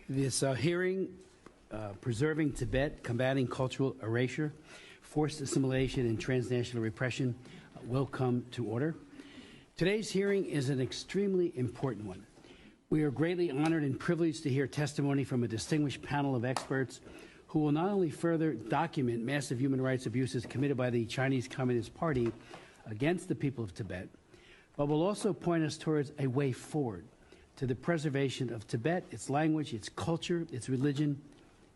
This hearing, Preserving Tibet, Combating Cultural Erasure, Forced Assimilation and Transnational Repression, will come to order. Today's hearing is an extremely important one. We are greatly honored and privileged to hear testimony from a distinguished panel of experts who will not only further document massive human rights abuses committed by the Chinese Communist Party against the people of Tibet, but will also point us towards a way forward to the preservation of Tibet, its language, its culture, its religion,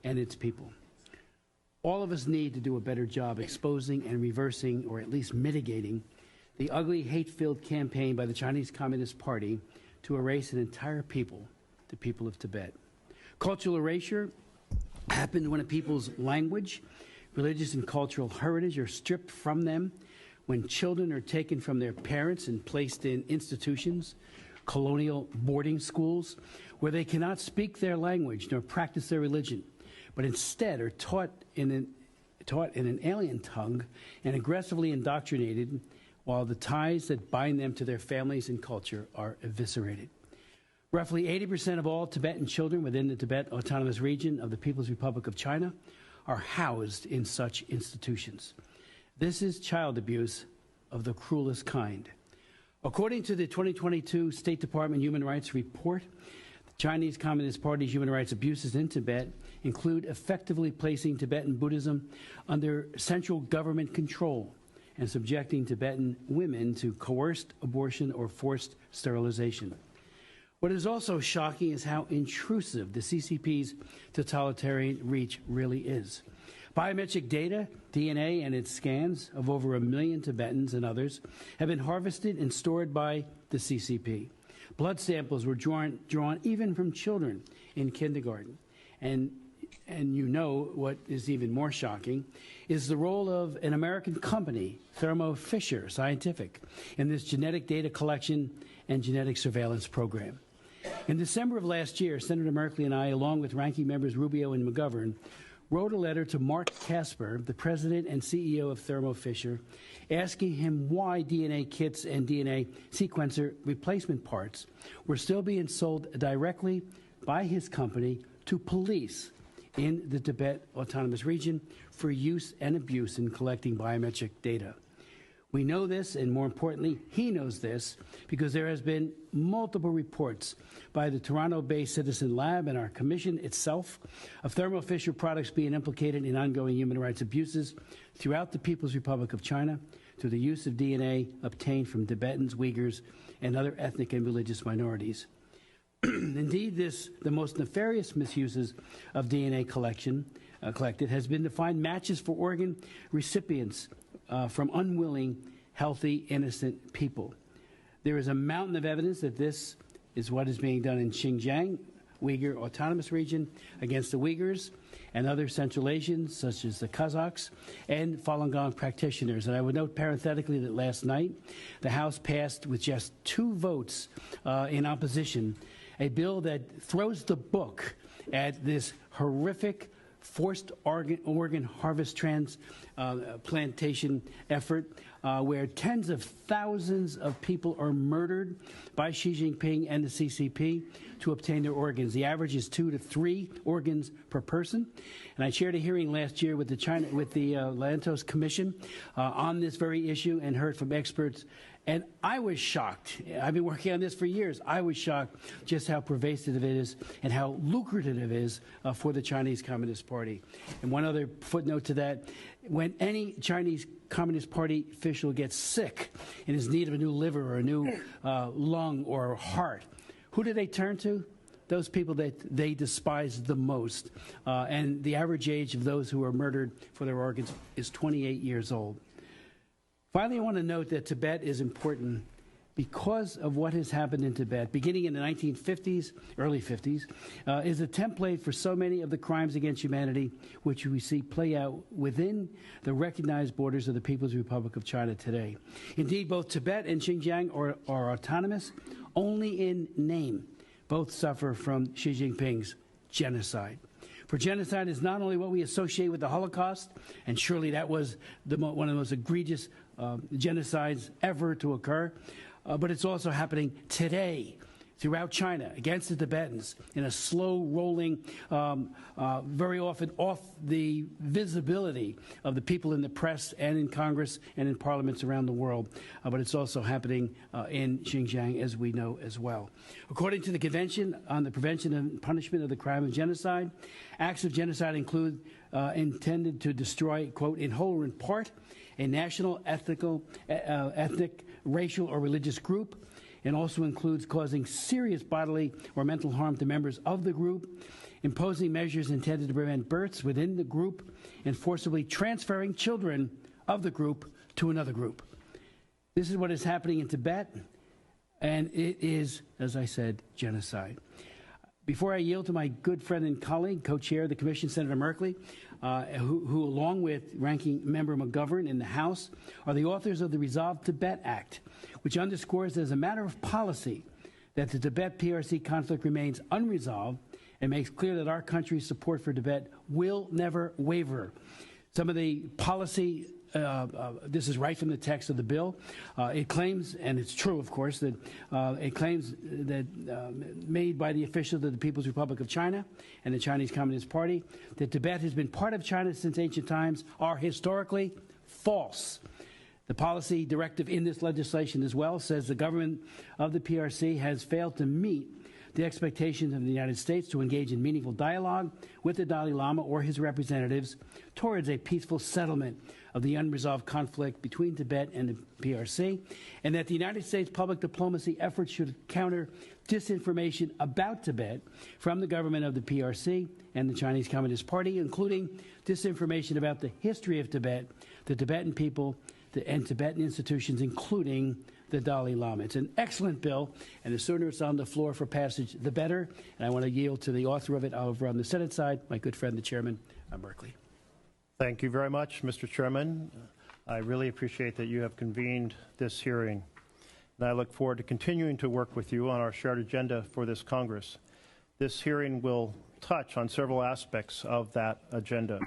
and its people. All of us need to do a better job exposing and reversing, or at least mitigating, the ugly, hate-filled campaign by the Chinese Communist Party to erase an entire people, the people of Tibet. Cultural erasure happened when a people's language, religious and cultural heritage are stripped from them, when children are taken from their parents and placed in institutions, colonial boarding schools, where they cannot speak their language nor practice their religion, but instead are taught in an alien tongue and aggressively indoctrinated, while the ties that bind them to their families and culture are eviscerated. Roughly 80% of all Tibetan children within the Tibet Autonomous Region of the People's Republic of China are housed in such institutions. This is child abuse of the cruelest kind. According to the 2022 State Department Human Rights Report, the Chinese Communist Party's human rights abuses in Tibet include effectively placing Tibetan Buddhism under central government control and subjecting Tibetan women to coerced abortion or forced sterilization. What is also shocking is how intrusive the CCP's totalitarian reach really is. Biometric data, DNA, and its scans of over 1 million Tibetans and others have been harvested and stored by the CCP. Blood samples were drawn even from children in kindergarten. And you know what is even more shocking is the role of an American company, Thermo Fisher Scientific, in this genetic data collection and genetic surveillance program. In December of last year, Senator Merkley and I, along with ranking members Rubio and McGovern, wrote a letter to Mark Casper, the president and CEO of Thermo Fisher, asking him why DNA kits and DNA sequencer replacement parts were still being sold directly by his company to police in the Tibet Autonomous Region for use and abuse in collecting biometric data. We know this, and more importantly, he knows this, because there has been multiple reports by the Toronto-based Citizen Lab and our commission itself of Thermo Fisher products being implicated in ongoing human rights abuses throughout the People's Republic of China through the use of DNA obtained from Tibetans, Uyghurs, and other ethnic and religious minorities. Indeed, the most nefarious misuses of DNA collected has been to find matches for organ recipients from unwilling, healthy, innocent people. There is a mountain of evidence that this is what is being done in Xinjiang, Uyghur Autonomous Region, against the Uyghurs and other Central Asians, such as the Kazakhs, and Falun Gong practitioners. And I would note parenthetically that last night, the House passed with just 2 votes in opposition a bill that throws the book at this horrific forced organ harvest transplantation effort, where tens of thousands of people are murdered by Xi Jinping and the CCP to obtain their organs. The average is 2 to 3 organs per person. And I chaired a hearing last year with the Lantos Commission on this very issue and heard from experts. And I was shocked. I've been working on this for years. I was shocked just how pervasive it is and how lucrative it is for the Chinese Communist Party. And one other footnote to that, when any Chinese Communist Party official gets sick and is in need of a new liver or a new lung or heart, who do they turn to? Those people that they despise the most. And the average age of those who are murdered for their organs is 28 years old. Finally, I want to note that Tibet is important because of what has happened in Tibet, beginning in the 1950s, early 50s, is a template for so many of the crimes against humanity which we see play out within the recognized borders of the People's Republic of China today. Indeed, both Tibet and Xinjiang are autonomous only in name. Both suffer from Xi Jinping's genocide. For genocide is not only what we associate with the Holocaust, and surely that was one of the most egregious genocides ever to occur, but it's also happening today throughout China against the Tibetans in a slow-rolling, very often off the visibility of the people in the press and in Congress and in parliaments around the world. But it's also happening in Xinjiang, as we know as well. According to the Convention on the Prevention and Punishment of the Crime of Genocide, acts of genocide include intended to destroy, quote, in whole or in part, a national, ethnic, racial, or religious group, and also includes causing serious bodily or mental harm to members of the group, imposing measures intended to prevent births within the group, and forcibly transferring children of the group to another group. This is what is happening in Tibet, and it is, as I said, genocide. Before I yield to my good friend and colleague, co-chair of the Commission, Senator Merkley, who, along with Ranking Member McGovern in the House, are the authors of the Resolve Tibet Act, which underscores as a matter of policy that the Tibet-PRC conflict remains unresolved and makes clear that our country's support for Tibet will never waver. Some of the policy, this is right from the text of the bill. It claims, and it's true, of course, that it claims that made by the officials of the People's Republic of China and the Chinese Communist Party that Tibet has been part of China since ancient times are historically false. The policy directive in this legislation as well says the government of the PRC has failed to meet the expectations of the United States to engage in meaningful dialogue with the Dalai Lama or his representatives towards a peaceful settlement of the unresolved conflict between Tibet and the PRC, and that the United States public diplomacy efforts should counter disinformation about Tibet from the government of the PRC and the Chinese Communist Party, including disinformation about the history of Tibet, the Tibetan people, and Tibetan institutions, including the Dalai Lama. It's an excellent bill, and the sooner it's on the floor for passage, the better. And I want to yield to the author of it over on the Senate side, my good friend, the Chairman, Merkley. Thank you very much, Mr. Chairman. I really appreciate that you have convened this hearing, and I look forward to continuing to work with you on our shared agenda for this Congress. This hearing will touch on several aspects of that agenda.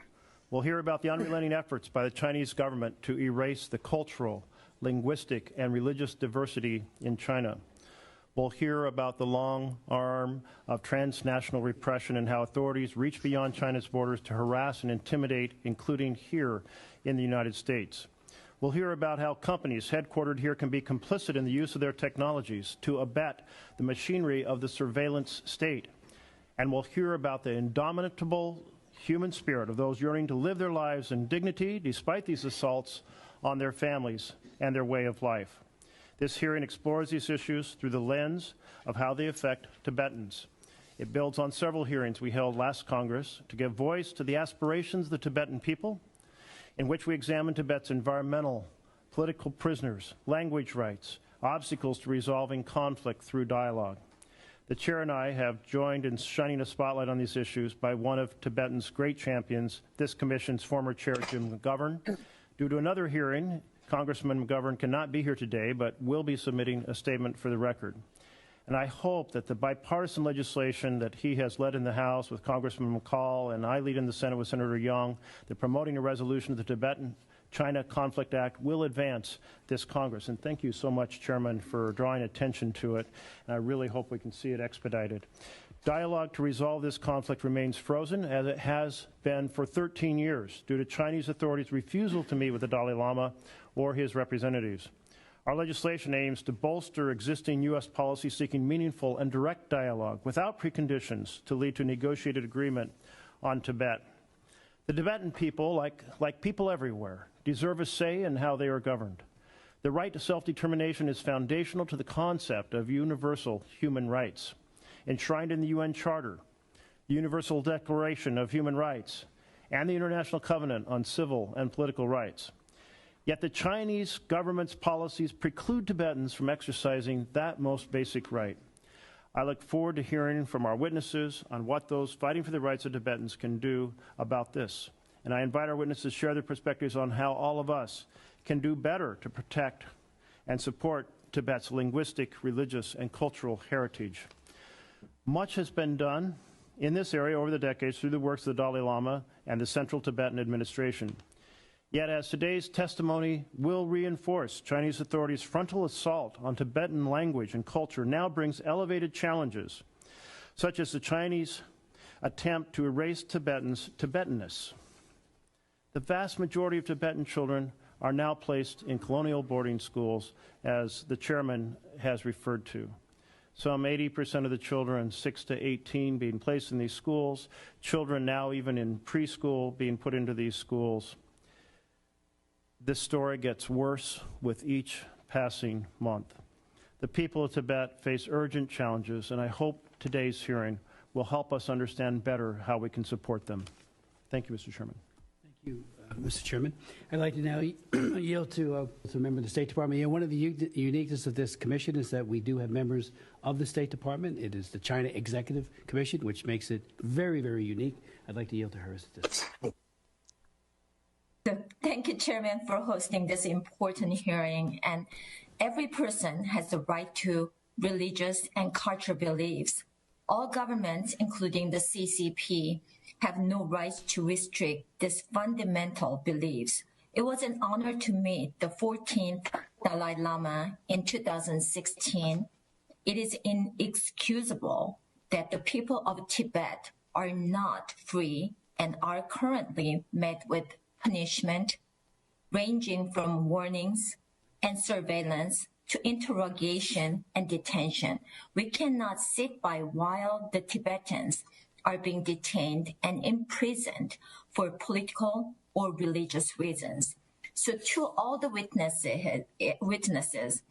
We'll hear about the unrelenting efforts by the Chinese government to erase the cultural, linguistic, and religious diversity in China. We'll hear about the long arm of transnational repression and how authorities reach beyond China's borders to harass and intimidate, including here in the United States. We'll hear about how companies headquartered here can be complicit in the use of their technologies to abet the machinery of the surveillance state. And we'll hear about the indomitable human spirit of those yearning to live their lives in dignity despite these assaults on their families and their way of life. This hearing explores these issues through the lens of how they affect Tibetans. It builds on several hearings we held last Congress to give voice to the aspirations of the Tibetan people, in which we examined Tibet's environmental, political prisoners, language rights, obstacles to resolving conflict through dialogue. The Chair and I have joined in shining a spotlight on these issues by one of Tibetan's great champions, this Commission's former Chair, Jim McGovern. Due to another hearing, Congressman McGovern cannot be here today, but will be submitting a statement for the record. And I hope that the bipartisan legislation that he has led in the House with Congressman McCall and I lead in the Senate with Senator Young, that promoting a resolution of the Tibetan-China Conflict Act will advance this Congress. And thank you so much, Chairman, for drawing attention to it. And I really hope we can see it expedited. Dialogue to resolve this conflict remains frozen, as it has been for 13 years, due to Chinese authorities' refusal to meet with the Dalai Lama or his representatives. Our legislation aims to bolster existing U.S. policy seeking meaningful and direct dialogue without preconditions to lead to negotiated agreement on Tibet. The Tibetan people, like people everywhere, deserve a say in how they are governed. The right to self-determination is foundational to the concept of universal human rights, enshrined in the UN Charter, the Universal Declaration of Human Rights, and the International Covenant on Civil and Political Rights. Yet the Chinese government's policies preclude Tibetans from exercising that most basic right. I look forward to hearing from our witnesses on what those fighting for the rights of Tibetans can do about this. And I invite our witnesses to share their perspectives on how all of us can do better to protect and support Tibet's linguistic, religious, and cultural heritage. Much has been done in this area over the decades through the works of the Dalai Lama and the Central Tibetan Administration. Yet, as today's testimony will reinforce, Chinese authorities' frontal assault on Tibetan language and culture now brings elevated challenges, such as the Chinese attempt to erase Tibetans' Tibetanness. The vast majority of Tibetan children are now placed in colonial boarding schools, as the chairman has referred to. Some 80% of the children, 6 to 18, being placed in these schools, children now even in preschool being put into these schools. This story gets worse with each passing month. The people of Tibet face urgent challenges, and I hope today's hearing will help us understand better how we can support them. Thank you, Mr. Chairman. Thank you, Mr. Chairman. I'd like to now yield to a member of the State Department. One of the uniqueness of this commission is that we do have members of the State Department. It is the China Executive Commission, which makes it very, very unique. I'd like to yield to her at this. Thank you, Chairman, for hosting this important hearing. And every person has the right to religious and cultural beliefs. All governments, including the CCP, have no right to restrict these fundamental beliefs. It was an honor to meet the 14th Dalai Lama in 2016. It is inexcusable that the people of Tibet are not free and are currently met with punishment, ranging from warnings and surveillance to interrogation and detention. We cannot sit by while the Tibetans are being detained and imprisoned for political or religious reasons. So to all the witnesses,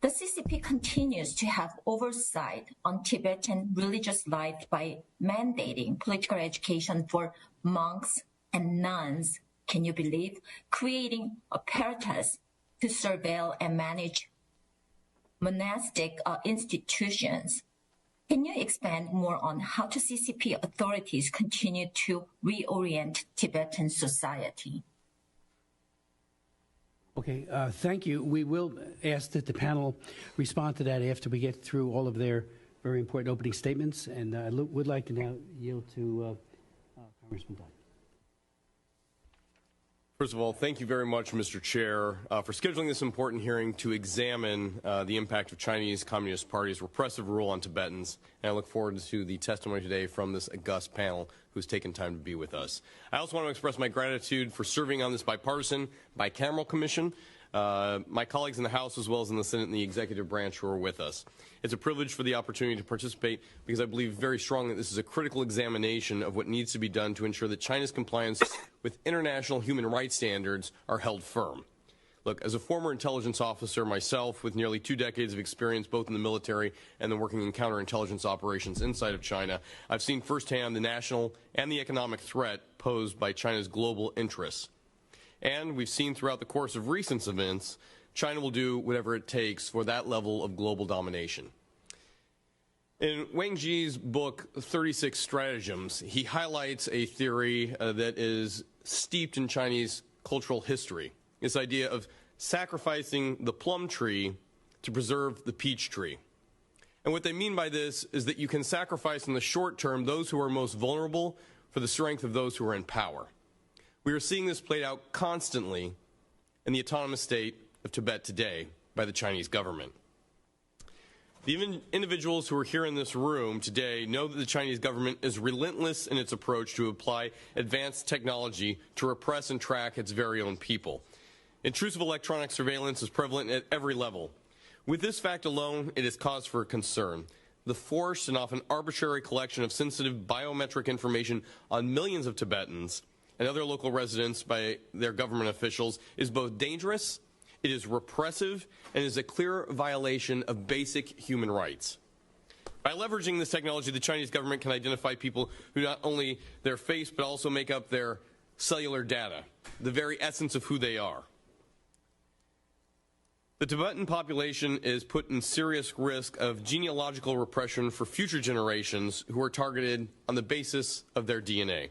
the CCP continues to have oversight on Tibetan religious life by mandating political education for monks and nuns. Can you believe? Creating apparatus to surveil and manage monastic institutions. Can you expand more on how the CCP authorities continue to reorient Tibetan society? Okay, thank you. We will ask that the panel respond to that after we get through all of their very important opening statements. And I would like to now yield to Congressman Dunn. First of all, thank you very much, Mr. Chair, for scheduling this important hearing to examine the impact of Chinese Communist Party's repressive rule on Tibetans. And I look forward to the testimony today from this august panel who's taken time to be with us. I also want to express my gratitude for serving on this bipartisan, bicameral commission. My colleagues in the House as well as in the Senate and the executive branch who are with us. It's a privilege for the opportunity to participate because I believe very strongly that this is a critical examination of what needs to be done to ensure that China's compliance with international human rights standards are held firm. Look, as a former intelligence officer myself with nearly 2 decades of experience both in the military and then working in counterintelligence operations inside of China, I've seen firsthand the national and the economic threat posed by China's global interests. And we've seen throughout the course of recent events, China will do whatever it takes for that level of global domination. In Wang Ji's book, 36 Stratagems, he highlights a theory that is steeped in Chinese cultural history, this idea of sacrificing the plum tree to preserve the peach tree. And what they mean by this is that you can sacrifice in the short term those who are most vulnerable for the strength of those who are in power. We are seeing this played out constantly in the autonomous state of Tibet today by the Chinese government. The individuals who are here in this room today know that the Chinese government is relentless in its approach to apply advanced technology to repress and track its very own people. Intrusive electronic surveillance is prevalent at every level. With this fact alone, it is cause for concern. The forced and often arbitrary collection of sensitive biometric information on millions of Tibetans and other local residents by their government officials is both dangerous, it is repressive, and is a clear violation of basic human rights. By leveraging this technology, the Chinese government can identify people who not only their face but also make up their cellular data, the very essence of who they are. The Tibetan population is put in serious risk of genealogical repression for future generations who are targeted on the basis of their DNA.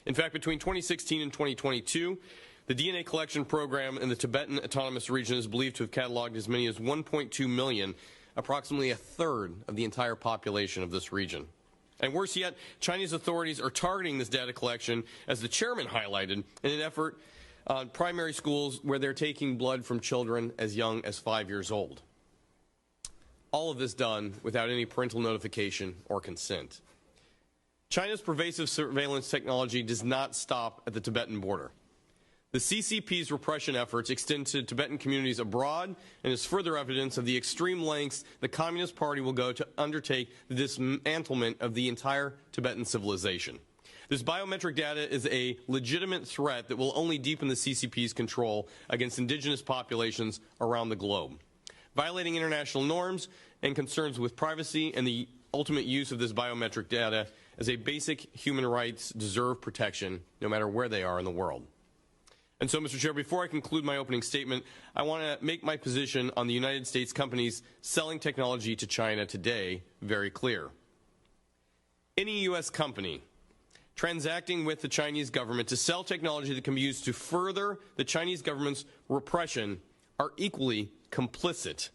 In fact, between 2016 and 2022, the DNA collection program in the Tibetan Autonomous Region is believed to have cataloged as many as 1.2 million, approximately a third of the entire population of this region. And worse yet, Chinese authorities are targeting this data collection, as the chairman highlighted, in an effort primary schools where they're taking blood from children as young as 5 years old. All of this done without any parental notification or consent. China's pervasive surveillance technology does not stop at the Tibetan border. The CCP's repression efforts extend to Tibetan communities abroad and is further evidence of the extreme lengths the Communist Party will go to undertake the dismantlement of the entire Tibetan civilization. This biometric data is a legitimate threat that will only deepen the CCP's control against indigenous populations around the globe. Violating international norms and concerns with privacy and the ultimate use of this biometric data as a basic human rights deserve protection no matter where they are in the world. And so, Mr. Chair, before I conclude my opening statement, I want to make my position on the United States companies selling technology to China today very clear. Any U.S. company transacting with the Chinese government to sell technology that can be used to further the Chinese government's repression are equally complicit.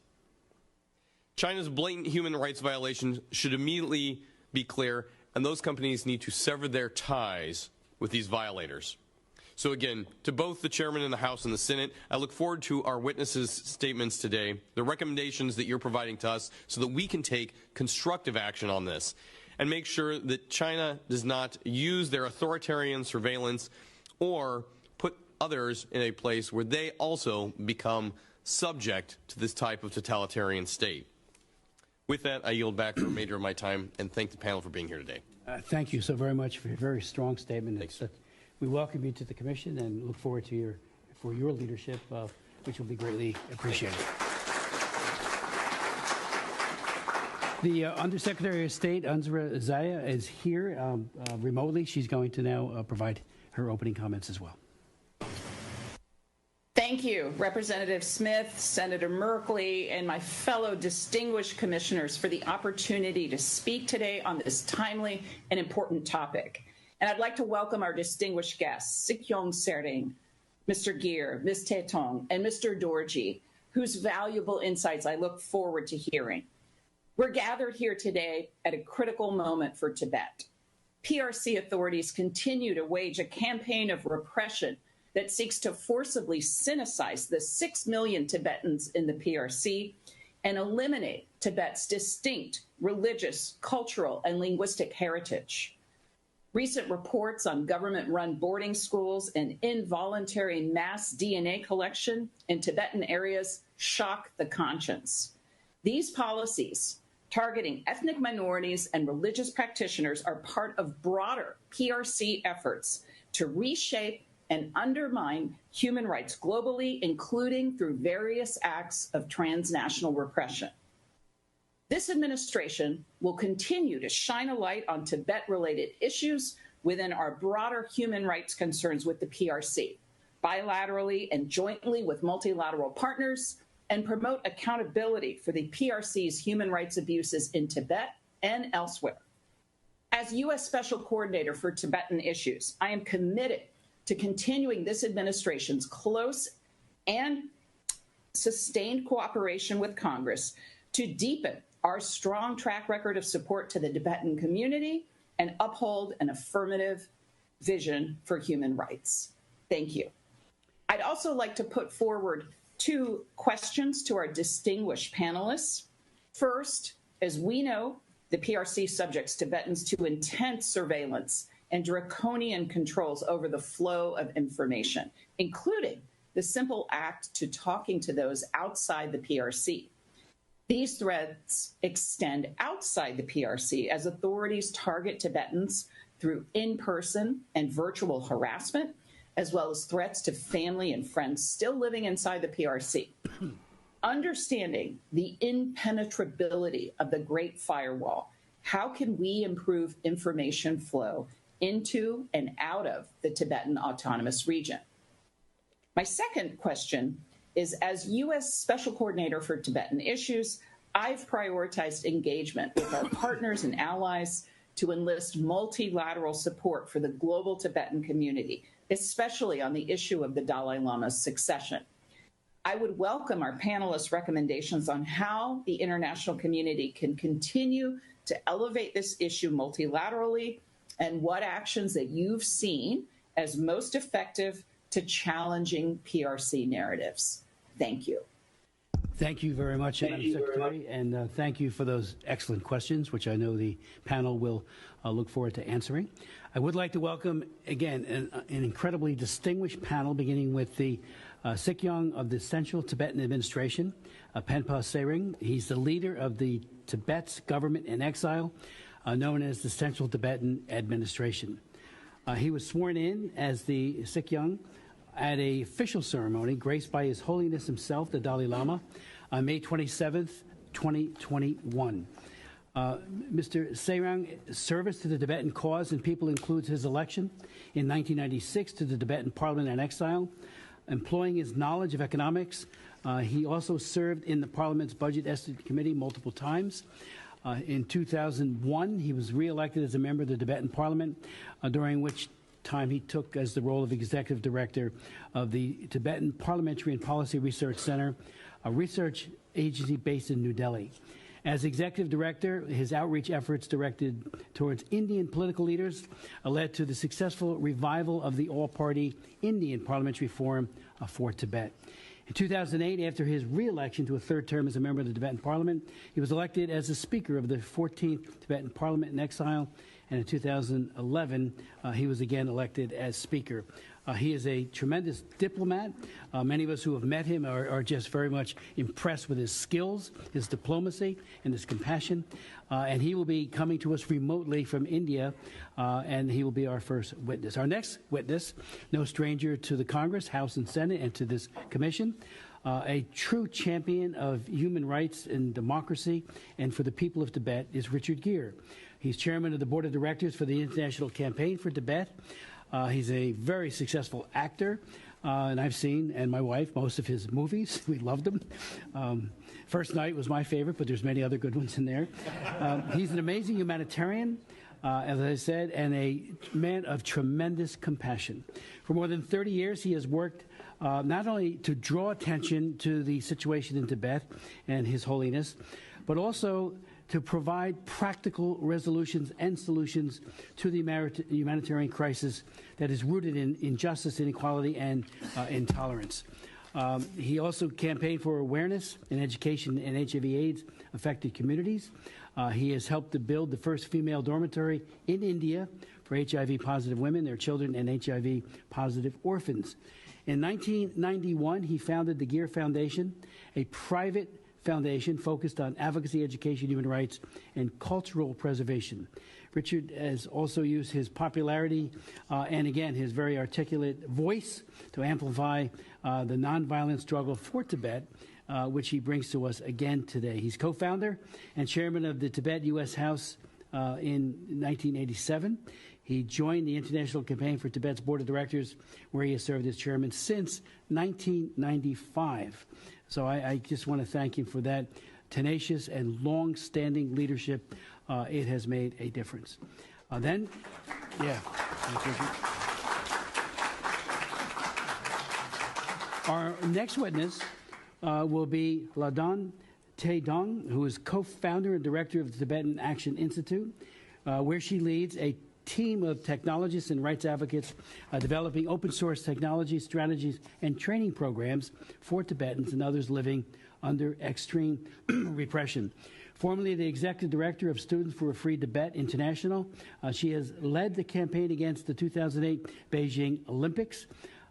China's blatant human rights violations should immediately be clear, and those companies need to sever their ties with these violators. So again, to both the chairman in the House and the Senate, I look forward to our witnesses' statements today, the recommendations that you're providing to us so that we can take constructive action on this and make sure that China does not use their authoritarian surveillance or put others in a place where they also become subject to this type of totalitarian state. With that, I yield back the remainder of my time and thank the panel for being here today. Thank you so very much for your very strong statement. Thanks. We welcome you to the Commission and look forward to your leadership, which will be greatly appreciated. The Undersecretary of State, Unzra Zaya, is here remotely. She's going to now provide her opening comments as well. Thank you, Representative Smith, Senator Merkley, and my fellow distinguished commissioners for the opportunity to speak today on this timely and important topic. And I'd like to welcome our distinguished guests, Sikyong Sering, Mr. Geer, Ms. Tetong, and Mr. Dorji, whose valuable insights I look forward to hearing. We're gathered here today at a critical moment for Tibet. PRC authorities continue to wage a campaign of repression that seeks to forcibly sinicize the 6 million Tibetans in the PRC and eliminate Tibet's distinct religious, cultural, and linguistic heritage. Recent reports on government-run boarding schools and involuntary mass DNA collection in Tibetan areas shock the conscience. These policies, targeting ethnic minorities and religious practitioners, are part of broader PRC efforts to reshape and undermine human rights globally, including through various acts of transnational repression. This administration will continue to shine a light on Tibet-related issues within our broader human rights concerns with the PRC, bilaterally and jointly with multilateral partners, and promote accountability for the PRC's human rights abuses in Tibet and elsewhere. As U.S. Special Coordinator for Tibetan Issues, I am committed to continuing this administration's close and sustained cooperation with Congress to deepen our strong track record of support to the Tibetan community and uphold an affirmative vision for human rights. Thank you. I'd also like to put forward 2 questions to our distinguished panelists. First, as we know, the PRC subjects Tibetans to intense surveillance and draconian controls over the flow of information, including the simple act to talking to those outside the PRC. These threats extend outside the PRC as authorities target Tibetans through in-person and virtual harassment, as well as threats to family and friends still living inside the PRC. Understanding the impenetrability of the Great Firewall, how can we improve information flow into and out of the Tibetan Autonomous Region? My second question is, as U.S. Special Coordinator for Tibetan Issues, I've prioritized engagement with our partners and allies to enlist multilateral support for the global Tibetan community, especially on the issue of the Dalai Lama's succession. I would welcome our panelists' recommendations on how the international community can continue to elevate this issue multilaterally and what actions that you've seen as most effective to challenging PRC narratives. Thank you. Thank you very much, Madam Secretary, and thank you for those excellent questions, which I know the panel will look forward to answering. I would like to welcome, again, an incredibly distinguished panel, beginning with the Sikyong of the Central Tibetan Administration, Penpa Tsering. He's the leader of the Tibet's government in exile, known as the Central Tibetan Administration. He was sworn in as the Sikyong at an official ceremony graced by His Holiness himself, the Dalai Lama, on May 27th, 2021. Mr. Tserang's service to the Tibetan cause and people includes his election in 1996 to the Tibetan Parliament in exile. Employing his knowledge of economics, he also served in the Parliament's Budget Estimate Committee multiple times. In 2001, he was re-elected as a member of the Tibetan Parliament, during which time he took as the role of executive director of the Tibetan Parliamentary and Policy Research Center, a research agency based in New Delhi. As executive director, his outreach efforts directed towards Indian political leaders led to the successful revival of the all-party Indian Parliamentary Forum for Tibet. In 2008, after his re-election to a third term as a member of the Tibetan Parliament, he was elected as the Speaker of the 14th Tibetan Parliament in exile, and in 2011, he was again elected as Speaker. He is a tremendous diplomat. Many of us who have met him are just very much impressed with his skills, his diplomacy, and his compassion. And he will be coming to us remotely from India, and he will be our first witness. Our next witness, no stranger to the Congress, House, and Senate, and to this commission, a true champion of human rights and democracy and for the people of Tibet, is Richard Gere. He's chairman of the board of directors for the International Campaign for Tibet. He's a very successful actor, and I've seen, and my wife, most of his movies. We loved them. First Night was my favorite, but there's many other good ones in there. He's an amazing humanitarian, as I said, and a man of tremendous compassion. For more than 30 years, he has worked not only to draw attention to the situation in Tibet and His Holiness, but also to provide practical resolutions and solutions to the humanitarian crisis that is rooted in injustice, inequality, and intolerance. He also campaigned for awareness and education in HIV/AIDS affected communities. He has helped to build the first female dormitory in India for HIV-positive women, their children, and HIV-positive orphans. In 1991, he founded the Gere Foundation, a private foundation focused on advocacy, education, human rights, and cultural preservation. Richard has also used his popularity and, again, his very articulate voice to amplify the nonviolent struggle for Tibet, which he brings to us again today. He's co-founder and chairman of the Tibet U.S. House in 1987. He joined the International Campaign for Tibet's board of directors, where he has served as chairman since 1995. So I just want to thank him for that tenacious and long-standing leadership. It has made a difference. Thank you. Our next witness will be Ladon Taedong, who is co-founder and director of the Tibetan Action Institute, where she leads a team of technologists and rights advocates developing open source technology, strategies, and training programs for Tibetans and others living under extreme repression. Formerly the executive director of Students for a Free Tibet International, she has led the campaign against the 2008 Beijing Olympics.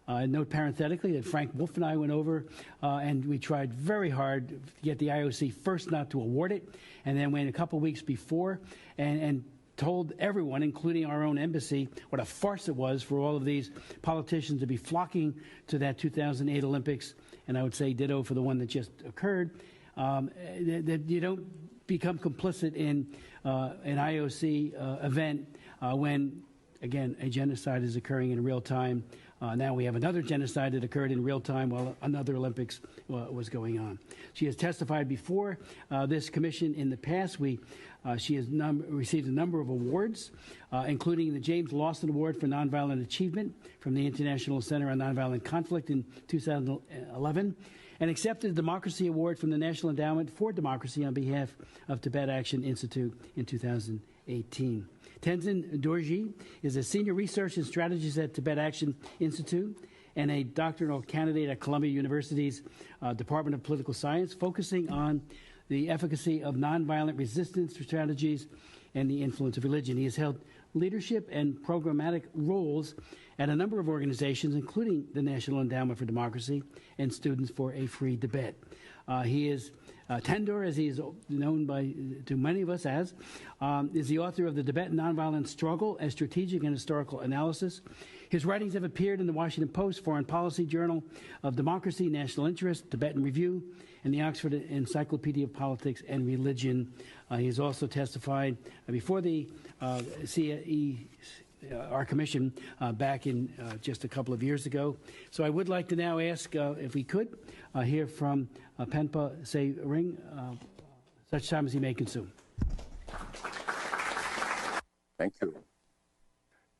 Note parenthetically that Frank Wolf and I went over and we tried very hard to get the IOC first not to award it, and then went a couple weeks before and told everyone, including our own embassy, what a farce it was for all of these politicians to be flocking to that 2008 Olympics, and I would say ditto for the one that just occurred, that you don't become complicit in an IOC event when, again, a genocide is occurring in real time. Now we have another genocide that occurred in real time while another Olympics was going on. She has testified before this commission in the past. She has received a number of awards, including the James Lawson Award for Nonviolent Achievement from the International Center on Nonviolent Conflict in 2011, and accepted the Democracy Award from the National Endowment for Democracy on behalf of Tibet Action Institute in 2018. Tenzin Dorji is a senior research and strategist at Tibet Action Institute and a doctoral candidate at Columbia University's Department of Political Science, focusing on the efficacy of nonviolent resistance strategies and the influence of religion. He has held leadership and programmatic roles at a number of organizations, including the National Endowment for Democracy and Students for a Free Tibet. He is Tendor, as he is known to many of us as, is the author of The Tibetan Nonviolent Struggle, a Strategic and Historical Analysis. His writings have appeared in the Washington Post, Foreign Policy, Journal of Democracy, National Interest, Tibetan Review, and the Oxford Encyclopedia of Politics and Religion. He has also testified before the our commission back in just a couple of years ago. So I would like to now ask, if we could, hear from Penpa Tsering, such time as he may consume. Thank you.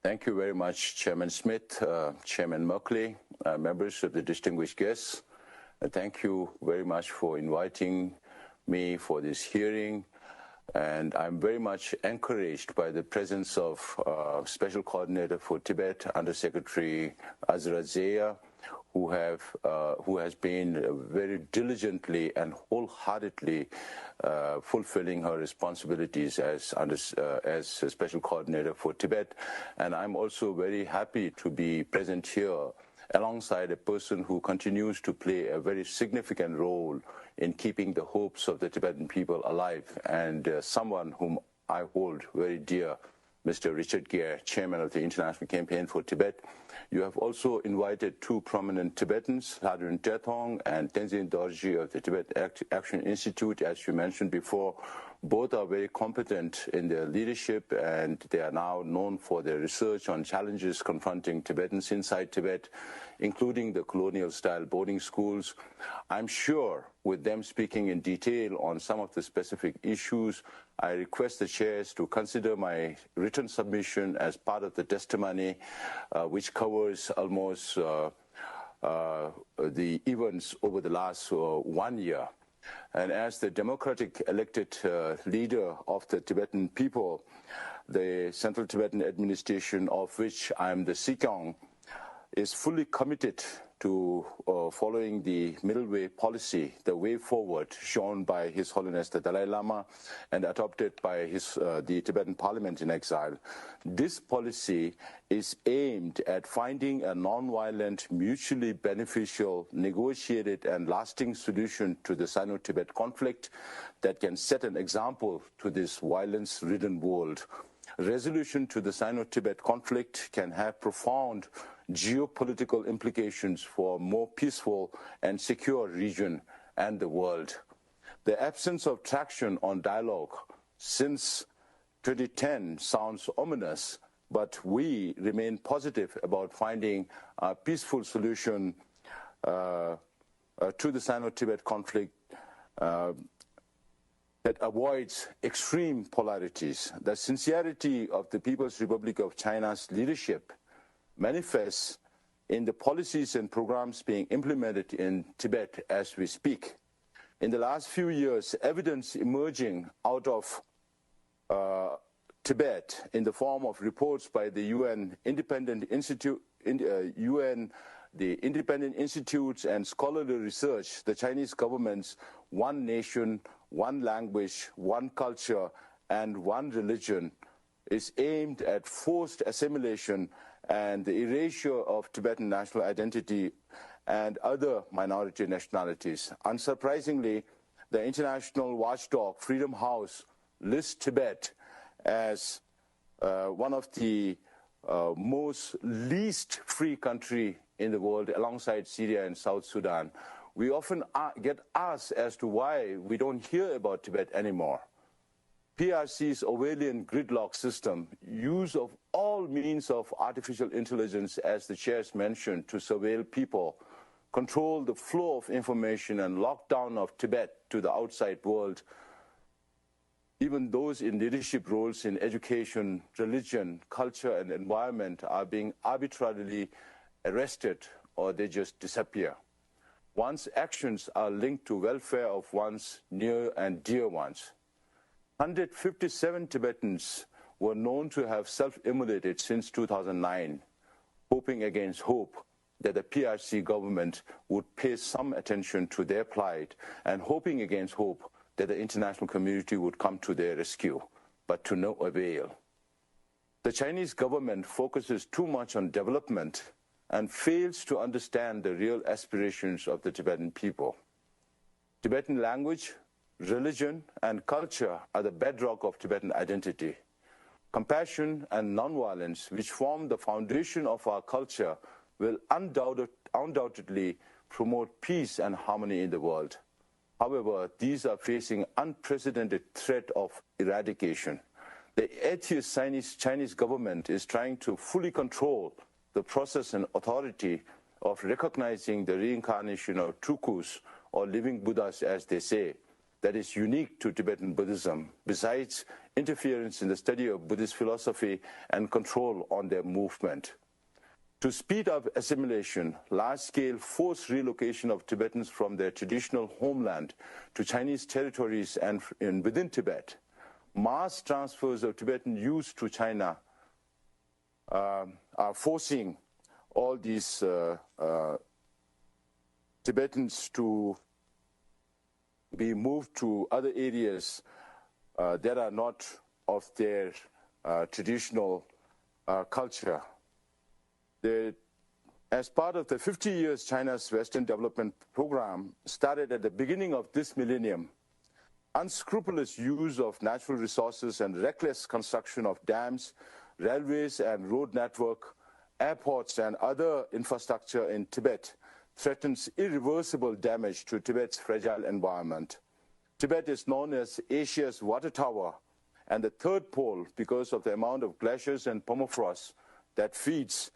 Thank you very much, Chairman Smith, Chairman Merkley, members of the distinguished guests. Thank you very much for inviting me for this hearing. And I'm very much encouraged by the presence of Special Coordinator for Tibet, Undersecretary Azra Zeya, who has been very diligently and wholeheartedly fulfilling her responsibilities as Special Coordinator for Tibet. And I'm also very happy to be present here alongside a person who continues to play a very significant role in keeping the hopes of the Tibetan people alive, and someone whom I hold very dear, Mr. Richard Gere, Chairman of the International Campaign for Tibet. You have also invited two prominent Tibetans, Ladrin Tethong and Tenzin Dorji of the Tibet Action Institute, as you mentioned before. Both are very competent in their leadership, and they are now known for their research on challenges confronting Tibetans inside Tibet, including the colonial-style boarding schools. I'm sure with them speaking in detail on some of the specific issues, I request the chairs to consider my written submission as part of the testimony, which covers almost the events over the last 1 year. And as the democratic elected leader of the Tibetan people, the Central Tibetan Administration, of which I am the Sikong, is fully committed to following the middle way policy, the way forward shown by His Holiness the Dalai Lama and adopted by the Tibetan Parliament in exile. This policy is aimed at finding a non-violent, mutually beneficial, negotiated and lasting solution to the Sino-Tibet conflict that can set an example to this violence-ridden world. Resolution to the Sino-Tibet conflict can have profound geopolitical implications for a more peaceful and secure region and the world. The absence of traction on dialogue since 2010 sounds ominous, but we remain positive about finding a peaceful solution to the Sino-Tibet conflict that avoids extreme polarities. The sincerity of the People's Republic of China's leadership manifests in the policies and programs being implemented in Tibet as we speak. In the last few years, evidence emerging out of Tibet in the form of reports by the UN Independent Institute, the independent institutes and scholarly research, the Chinese government's one nation, one language, one culture, and one religion is aimed at forced assimilation and the erasure of Tibetan national identity and other minority nationalities. Unsurprisingly, the international watchdog Freedom House lists Tibet as one of the most least free country in the world alongside Syria and South Sudan. We often get asked as to why we don't hear about Tibet anymore. PRC's Orwellian gridlock system, use of all means of artificial intelligence, as the chairs mentioned, to surveil people, control the flow of information and lockdown of Tibet to the outside world. Even those in leadership roles in education, religion, culture, and environment are being arbitrarily arrested, or they just disappear. One's actions are linked to welfare of one's near and dear ones. 157 Tibetans were known to have self-immolated since 2009, hoping against hope, that the PRC government would pay some attention to their plight and hoping against hope that the international community would come to their rescue, but to no avail. The Chinese government focuses too much on development and fails to understand the real aspirations of the Tibetan people. Tibetan language, religion, and culture are the bedrock of Tibetan identity. Compassion and nonviolence, which form the foundation of our culture, will undoubtedly promote peace and harmony in the world. However, these are facing unprecedented threat of eradication. The atheist Chinese government is trying to fully control the process and authority of recognizing the reincarnation of Trukus, or living Buddhas as they say, that is unique to Tibetan Buddhism, besides interference in the study of Buddhist philosophy and control on their movement. To speed up assimilation, large-scale forced relocation of Tibetans from their traditional homeland to Chinese territories and within Tibet, mass transfers of Tibetan youth to China are forcing all these Tibetans to be moved to other areas that are not of their traditional culture. As part of the 50 years China's Western Development Program started at the beginning of this millennium, unscrupulous use of natural resources and reckless construction of dams, railways and road network, airports and other infrastructure in Tibet threatens irreversible damage to Tibet's fragile environment. Tibet is known as Asia's water tower and the third pole because of the amount of glaciers and permafrost that feeds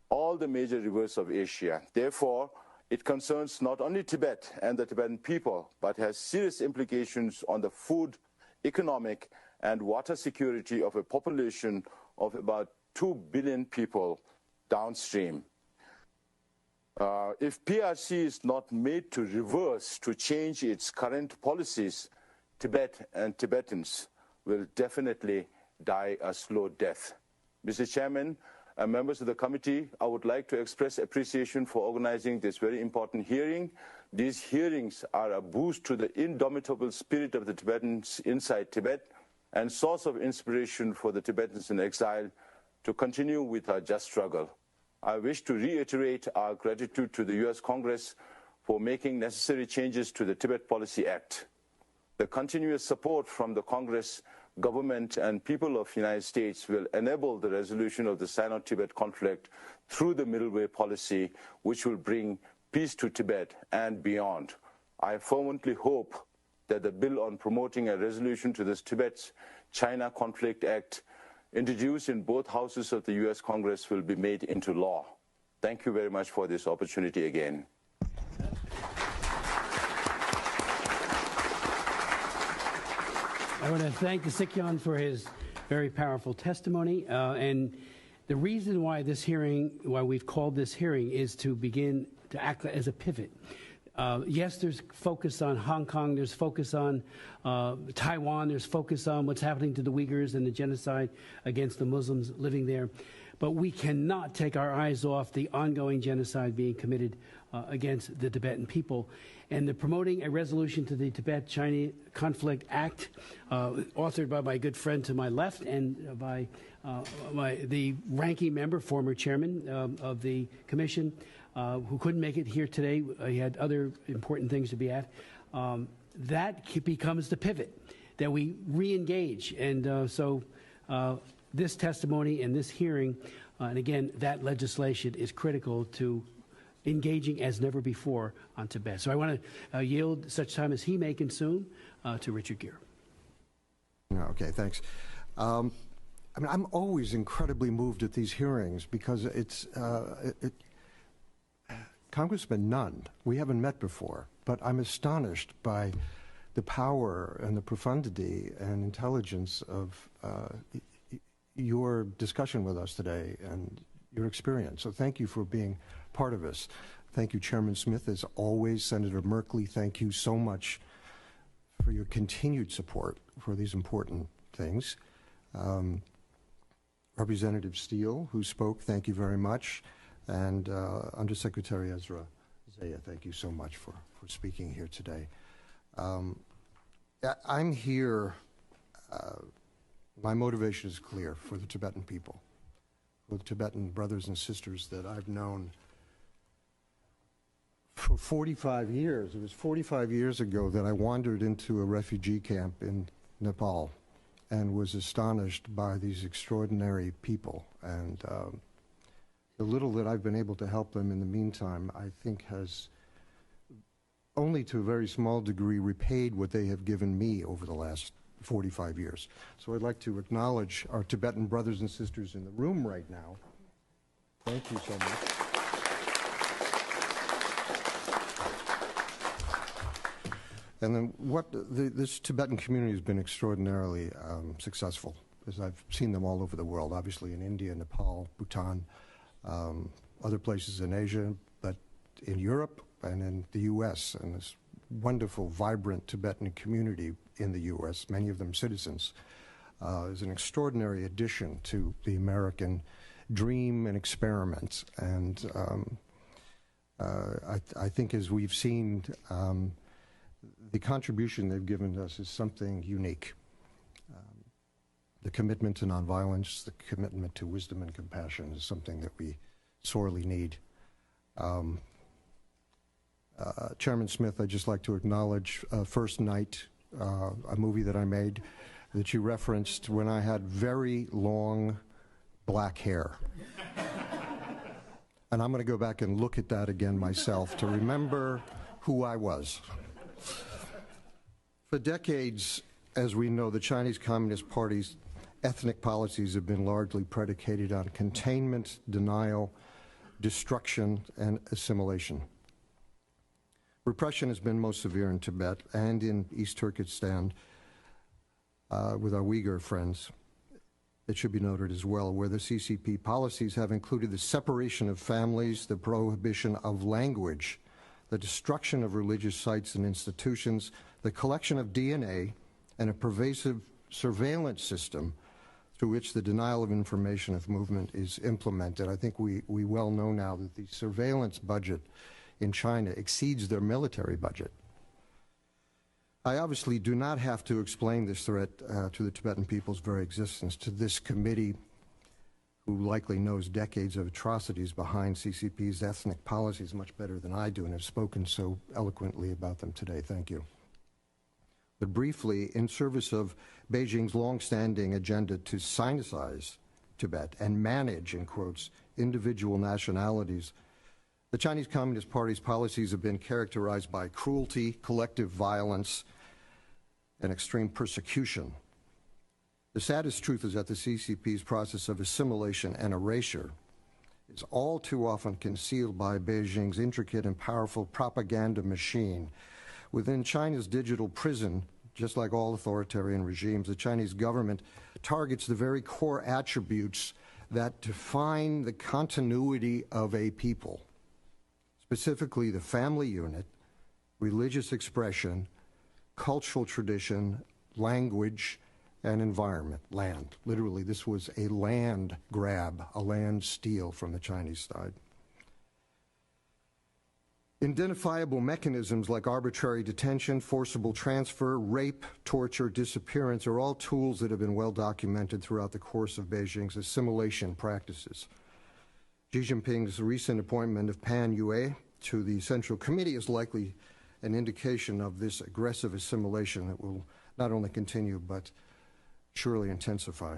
all the major rivers of Asia. Therefore, it concerns not only Tibet and the Tibetan people, but has serious implications on the food, economic, and water security of a population of about 2 billion people downstream. If PRC is not made to reverse, to change its current policies, Tibet and Tibetans will definitely die a slow death. Mr. Chairman, members of the committee, I would like to express appreciation for organizing this very important hearing. These hearings are a boost to the indomitable spirit of the Tibetans inside Tibet and source of inspiration for the Tibetans in exile to continue with our just struggle. I wish to reiterate our gratitude to the U.S. Congress for making necessary changes to the Tibet Policy Act. The continuous support from the Congress, government, and people of the United States will enable the resolution of the Sino-Tibet conflict through the Middle Way policy, which will bring peace to Tibet and beyond. I fervently hope that the bill on promoting a resolution to this Tibet-China Conflict Act introduced in both houses of the U.S. Congress will be made into law. Thank you very much for this opportunity again. I want to thank the Sikyon for his very powerful testimony. And the reason why why we've called this hearing is to begin to act as a pivot. Yes, there's focus on Hong Kong, there's focus on Taiwan, there's focus on what's happening to the Uyghurs and the genocide against the Muslims living there. But we cannot take our eyes off the ongoing genocide being committed against the Tibetan people. And the promoting a resolution to the Tibet-China Conflict Act, authored by my good friend to my left and by the ranking member, former chairman of the commission, who couldn't make it here today. He had other important things to be at. That becomes the pivot, that we re-engage. And so this testimony and this hearing, and again, that legislation is critical to engaging as never before on Tibet. So I want to yield such time as he may consume to Richard Gere. Okay, thanks. I mean, I'm always incredibly moved at these hearings because it's Congressman Nunn, we haven't met before, but I'm astonished by the power and the profundity and intelligence of your discussion with us today and your experience. So thank you for being part of this. Thank you, Chairman Smith. As always, Senator Merkley, thank you so much for your continued support for these important things. Representative Steele, who spoke, thank you very much. And Undersecretary Ezra Zaya, thank you so much for speaking here today. I'm here, my motivation is clear for the Tibetan people, for the Tibetan brothers and sisters that I've known for 45 years. It was 45 years ago that I wandered into a refugee camp in Nepal and was astonished by these extraordinary people. And the little that I've been able to help them in the meantime, I think has only to a very small degree repaid what they have given me over the last 45 years. So I'd like to acknowledge our Tibetan brothers and sisters in the room right now. Thank you so much. And then this Tibetan community has been extraordinarily successful, as I've seen them all over the world, obviously in India, Nepal, Bhutan, other places in Asia, but in Europe and in the U.S., and this wonderful, vibrant Tibetan community in the U.S., many of them citizens, is an extraordinary addition to the American dream and experiment. And I think as we've seen, the contribution they've given us is something unique. The commitment to nonviolence, the commitment to wisdom and compassion is something that we sorely need. Chairman Smith, I'd just like to acknowledge First Night, a movie that I made that you referenced when I had very long black hair. And I'm going to go back and look at that again myself to remember who I was. For decades, as we know, the Chinese Communist Party's ethnic policies have been largely predicated on containment, denial, destruction, and assimilation. Repression has been most severe in Tibet and in East Turkestan with our Uyghur friends. It should be noted as well, where the CCP policies have included the separation of families, the prohibition of language, the destruction of religious sites and institutions, the collection of DNA, and a pervasive surveillance system through which the denial of information of movement is implemented. I think we well know now that the surveillance budget in China exceeds their military budget. I obviously do not have to explain this threat to the Tibetan people's very existence to this committee, who likely knows decades of atrocities behind CCP's ethnic policies much better than I do and have spoken so eloquently about them today. Thank you. But briefly, in service of Beijing's long-standing agenda to Sinicize Tibet and manage, in quotes, individual nationalities, the Chinese Communist Party's policies have been characterized by cruelty, collective violence, and extreme persecution. The saddest truth is that the CCP's process of assimilation and erasure is all too often concealed by Beijing's intricate and powerful propaganda machine. Within China's digital prison, just like all authoritarian regimes, the Chinese government targets the very core attributes that define the continuity of a people, specifically the family unit, religious expression, cultural tradition, language, and environment, land. Literally, this was a land grab, a land steal from the Chinese side. Identifiable mechanisms like arbitrary detention, forcible transfer, rape, torture, disappearance are all tools that have been well documented throughout the course of Beijing's assimilation practices. Xi Jinping's recent appointment of Pan Yue to the Central Committee is likely an indication of this aggressive assimilation that will not only continue but surely intensify.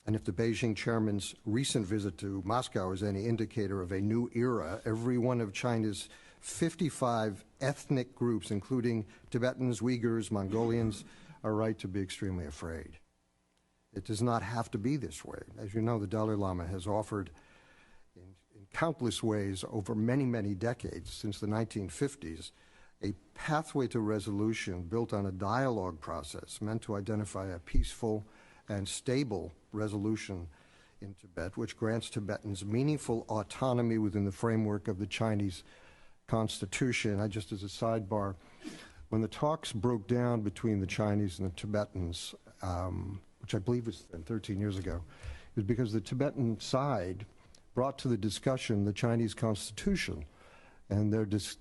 And if the Beijing chairman's recent visit to Moscow is any indicator of a new era, every one of China's 55 ethnic groups, including Tibetans, Uyghurs, Mongolians, are right to be extremely afraid. It does not have to be this way. As you know, the Dalai Lama has offered in countless ways over many, many decades, since the 1950s, a pathway to resolution built on a dialogue process meant to identify a peaceful and stable resolution in Tibet, which grants Tibetans meaningful autonomy within the framework of the Chinese Constitution. Just as a sidebar, when the talks broke down between the Chinese and the Tibetans, which I believe was 13 years ago, it was because the Tibetan side brought to the discussion the Chinese Constitution, and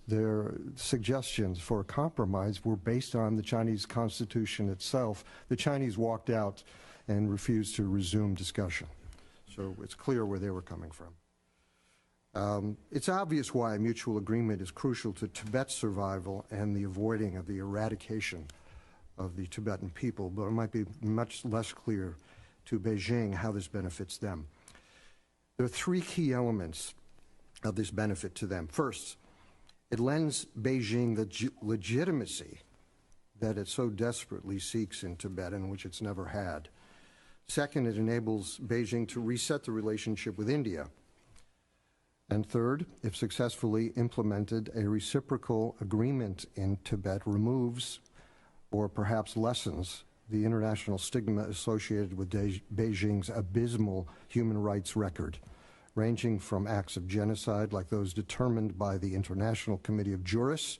their suggestions for a compromise were based on the Chinese Constitution itself. The Chinese walked out and refused to resume discussion. So it's clear where they were coming from. It's obvious why a mutual agreement is crucial to Tibet's survival and the avoiding of the eradication of the Tibetan people, but it might be much less clear to Beijing how this benefits them. There are three key elements of this benefit to them. First, it lends Beijing the legitimacy that it so desperately seeks in Tibet and which it's never had. Second, it enables Beijing to reset the relationship with India. And third, if successfully implemented, a reciprocal agreement in Tibet removes or perhaps lessens the international stigma associated with Beijing's abysmal human rights record, ranging from acts of genocide like those determined by the International Committee of Jurists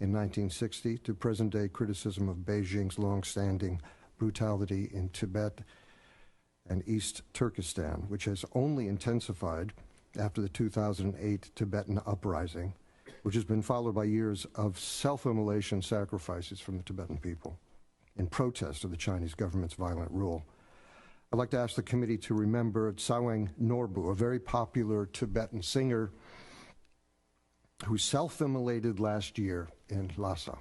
in 1960 to present-day criticism of Beijing's long-standing brutality in Tibet and East Turkestan, which has only intensified after the 2008 Tibetan uprising, which has been followed by years of self-immolation sacrifices from the Tibetan people in protest of the Chinese government's violent rule. I'd like to ask the committee to remember Tsawang Norbu, a very popular Tibetan singer who self-immolated last year in Lhasa,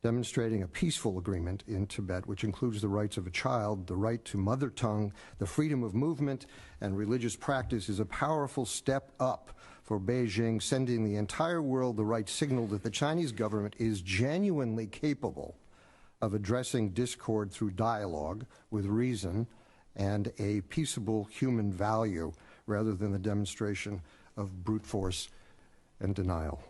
demonstrating a peaceful agreement in Tibet, which includes the rights of a child, the right to mother tongue, the freedom of movement, and religious practice, is a powerful step up for Beijing, sending the entire world the right signal that the Chinese government is genuinely capable of addressing discord through dialogue with reason and a peaceable human value rather than the demonstration of brute force and denial.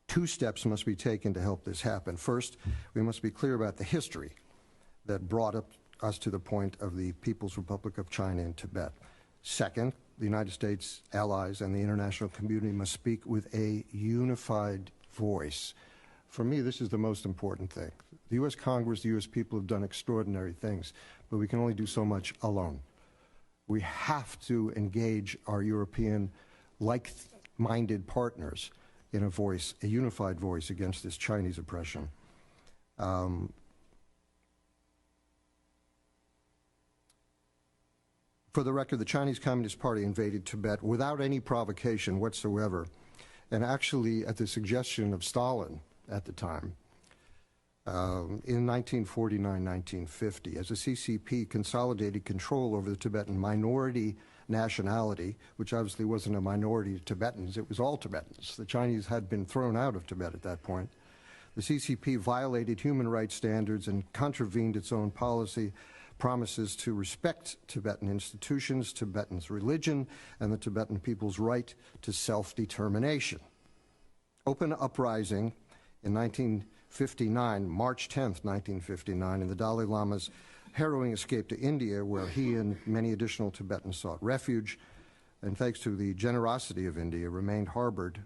Two steps must be taken to help this happen. First, we must be clear about the history that brought us to the point of the People's Republic of China in Tibet. Second, the United States, allies, and the international community must speak with a unified voice. For me, this is the most important thing. The U.S. Congress, the U.S. people have done extraordinary things, but we can only do so much alone. We have to engage our European like-minded partners in a voice, a unified voice against this Chinese oppression. For the record, the Chinese Communist Party invaded Tibet without any provocation whatsoever, and actually at the suggestion of Stalin at the time. In 1949-1950, as the CCP consolidated control over the Tibetan minority nationality, which obviously wasn't a minority of Tibetans, it was all Tibetans. The Chinese had been thrown out of Tibet at that point. The CCP violated human rights standards and contravened its own policy promises to respect Tibetan institutions, Tibetans' religion, and the Tibetan people's right to self-determination. Open uprising in 1959, March 10th, 1959, in the Dalai Lama's harrowing escape to India, where he and many additional Tibetans sought refuge, and thanks to the generosity of India, remained harbored,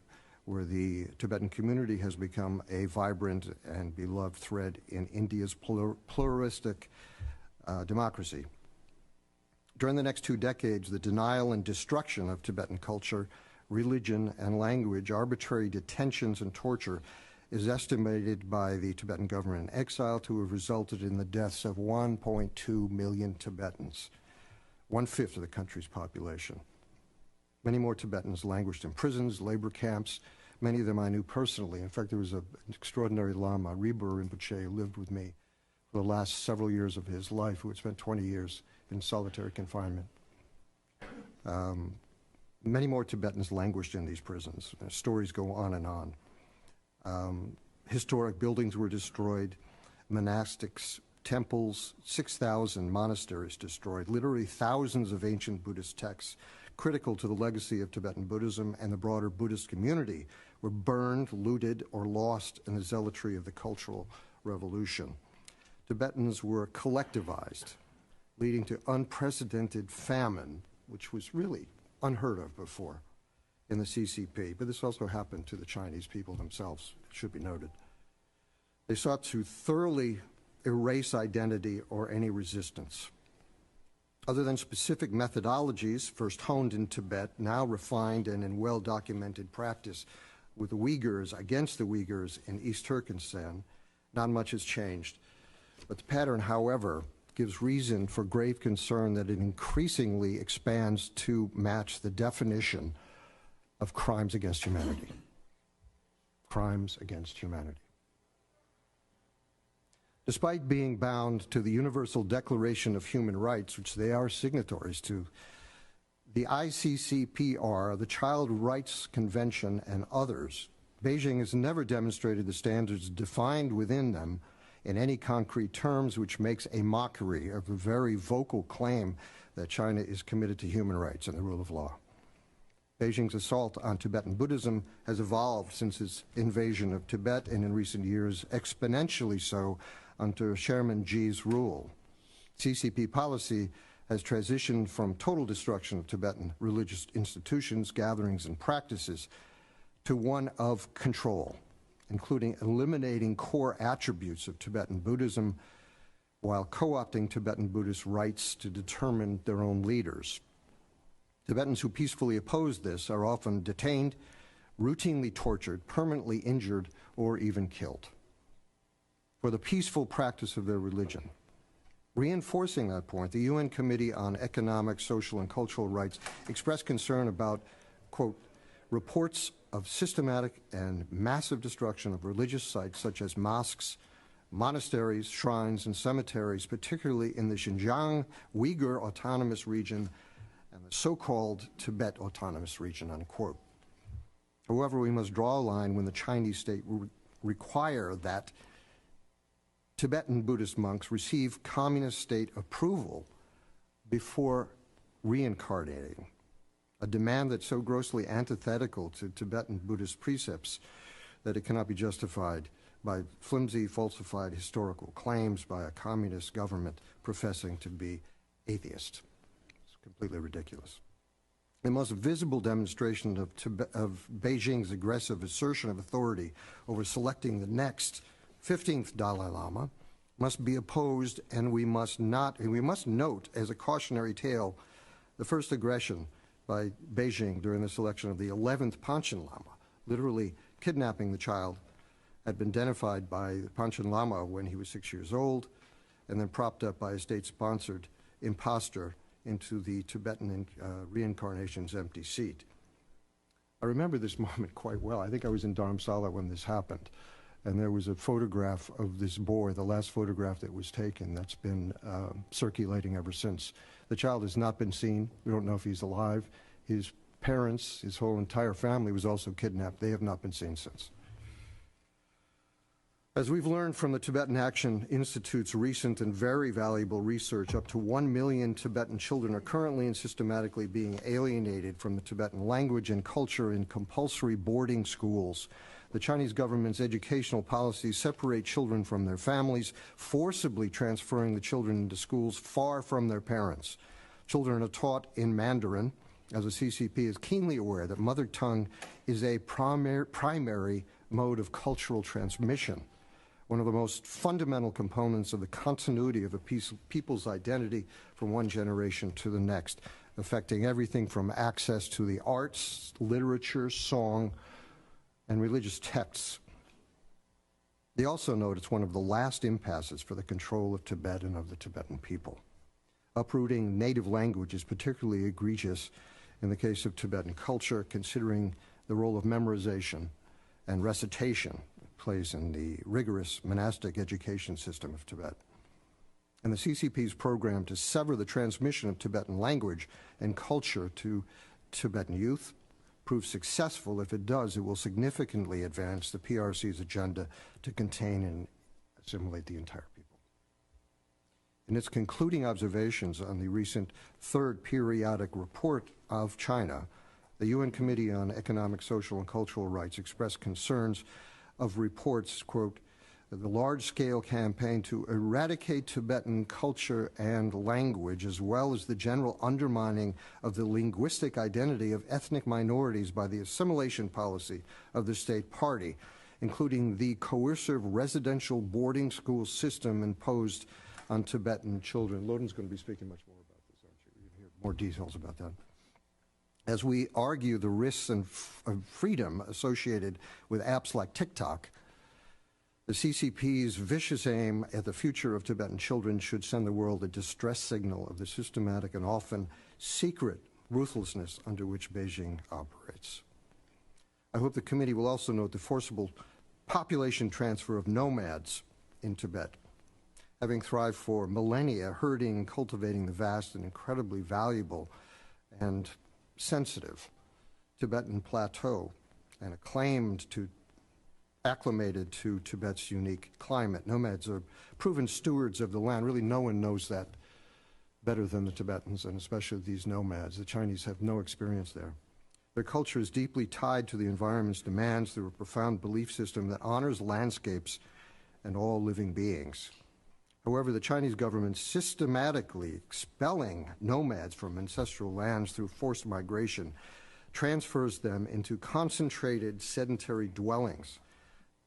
where the Tibetan community has become a vibrant and beloved thread in India's pluralistic democracy. During the next 2 decades, the denial and destruction of Tibetan culture, religion, and language, arbitrary detentions and torture is estimated by the Tibetan government in exile to have resulted in the deaths of 1.2 million Tibetans, 1/5 of the country's population. Many more Tibetans languished in prisons, labor camps. Many of them I knew personally. In fact, there was an extraordinary Lama, Rinpo Rinpoche, who lived with me for the last several years of his life, who had spent 20 years in solitary confinement. Many more Tibetans languished in these prisons. Stories go on and on. Historic buildings were destroyed, monastics, temples, 6,000 monasteries destroyed, literally thousands of ancient Buddhist texts critical to the legacy of Tibetan Buddhism and the broader Buddhist community were burned, looted, or lost in the zealotry of the Cultural Revolution. Tibetans were collectivized, leading to unprecedented famine, which was really unheard of before in the CCP, but this also happened to the Chinese people themselves, it should be noted. They sought to thoroughly erase identity or any resistance. Other than specific methodologies, first honed in Tibet, now refined and in well-documented practice with the Uyghurs, against the Uyghurs in East Turkestan, not much has changed. But the pattern, however, gives reason for grave concern that it increasingly expands to match the definition of crimes against humanity. Crimes against humanity. Despite being bound to the Universal Declaration of Human Rights, which they are signatories to, the ICCPR, the Child Rights Convention, and others, Beijing has never demonstrated the standards defined within them in any concrete terms, which makes a mockery of a very vocal claim that China is committed to human rights and the rule of law. Beijing's assault on Tibetan Buddhism has evolved since its invasion of Tibet, and in recent years exponentially so under Chairman Xi's rule. CCP policy has transitioned from total destruction of Tibetan religious institutions, gatherings, and practices to one of control, including eliminating core attributes of Tibetan Buddhism while co-opting Tibetan Buddhist rights to determine their own leaders. Tibetans who peacefully oppose this are often detained, routinely tortured, permanently injured, or even killed for the peaceful practice of their religion. Reinforcing that point, the UN Committee on Economic, Social, and Cultural Rights expressed concern about, quote, reports of systematic and massive destruction of religious sites such as mosques, monasteries, shrines, and cemeteries, particularly in the Xinjiang Uyghur Autonomous Region and the so-called Tibet Autonomous Region, unquote. However, we must draw a line when the Chinese state require that Tibetan Buddhist monks receive communist state approval before reincarnating, a demand that's so grossly antithetical to Tibetan Buddhist precepts that it cannot be justified by flimsy, falsified historical claims by a communist government professing to be atheist. It's completely ridiculous. The most visible demonstration of Beijing's aggressive assertion of authority over selecting the next 15th Dalai Lama must be opposed, and we must note as a cautionary tale the first aggression by Beijing during the selection of the 11th Panchen Lama, literally kidnapping the child, had been identified by Panchen Lama when he was 6 years old, and then propped up by a state-sponsored imposter into the Tibetan reincarnation's empty seat. I remember this moment quite well. I think I was in Dharamsala when this happened. And there was a photograph of this boy, the last photograph that was taken, that's been circulating ever since. The child has not been seen. We don't know if he's alive. His parents, his whole entire family was also kidnapped. They have not been seen since. As we've learned from the Tibetan Action Institute's recent and very valuable research, up to 1 million Tibetan children are currently and systematically being alienated from the Tibetan language and culture in compulsory boarding schools. The Chinese government's educational policies separate children from their families, forcibly transferring the children into schools far from their parents. Children are taught in Mandarin, as the CCP is keenly aware that mother tongue is a primary mode of cultural transmission, one of the most fundamental components of the continuity of a people's identity from one generation to the next, affecting everything from access to the arts, literature, song, and religious texts. They also note it's one of the last impasses for the control of Tibet and of the Tibetan people. Uprooting native language is particularly egregious in the case of Tibetan culture, considering the role of memorization and recitation it plays in the rigorous monastic education system of Tibet. And the CCP's program to sever the transmission of Tibetan language and culture to Tibetan youth prove successful. If it does, it will significantly advance the PRC's agenda to contain and assimilate the entire people. In its concluding observations on the recent third periodic report of China, the UN Committee on Economic, Social, and Cultural Rights expressed concerns of reports, quote, the large-scale campaign to eradicate Tibetan culture and language, as well as the general undermining of the linguistic identity of ethnic minorities by the assimilation policy of the state party, including the coercive residential boarding school system imposed on Tibetan children. Loden's going to be speaking much more about this, aren't more details about that. As we argue the risks of freedom associated with apps like TikTok, the CCP's vicious aim at the future of Tibetan children should send the world a distress signal of the systematic and often secret ruthlessness under which Beijing operates. I hope the committee will also note the forcible population transfer of nomads in Tibet. Having thrived for millennia, herding and cultivating the vast and incredibly valuable and sensitive Tibetan plateau and acclimated to Tibet's unique climate. Nomads are proven stewards of the land. Really, no one knows that better than the Tibetans, and especially these nomads. The Chinese have no experience there. Their culture is deeply tied to the environment's demands through a profound belief system that honors landscapes and all living beings. However, the Chinese government systematically expelling nomads from ancestral lands through forced migration transfers them into concentrated sedentary dwellings.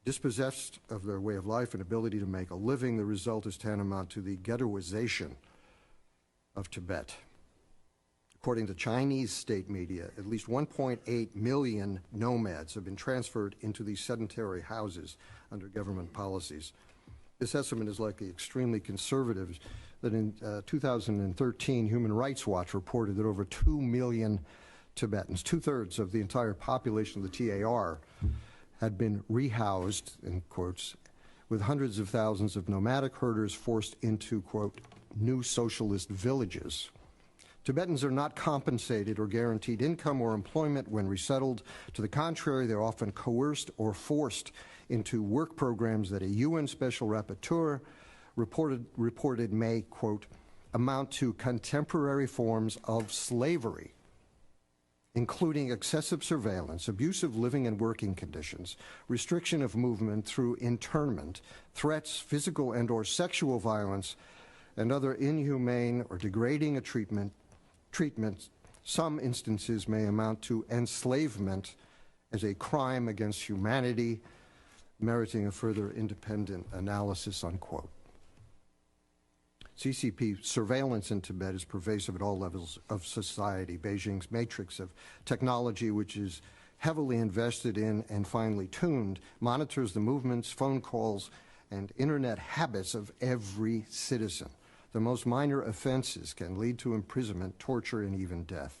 Dispossessed of their way of life and ability to make a living, the result is tantamount to the ghettoization of Tibet. According to Chinese state media, at least 1.8 million nomads have been transferred into these sedentary houses under government policies. This estimate is likely extremely conservative, that in 2013, Human Rights Watch reported that over 2 million Tibetans, two-thirds of the entire population of the TAR, had been rehoused, in quotes, with hundreds of thousands of nomadic herders forced into, quote, new socialist villages. Tibetans are not compensated or guaranteed income or employment when resettled. To the contrary, they're often coerced or forced into work programs that a UN special rapporteur reported may, quote, amount to contemporary forms of slavery, including excessive surveillance, abusive living and working conditions, restriction of movement through internment, threats, physical and or sexual violence, and other inhumane or degrading treatment. Some instances may amount to enslavement as a crime against humanity, meriting a further independent analysis, unquote. CCP surveillance in Tibet is pervasive at all levels of society. Beijing's matrix of technology, which is heavily invested in and finely tuned, monitors the movements, phone calls, and internet habits of every citizen. The most minor offenses can lead to imprisonment, torture, and even death.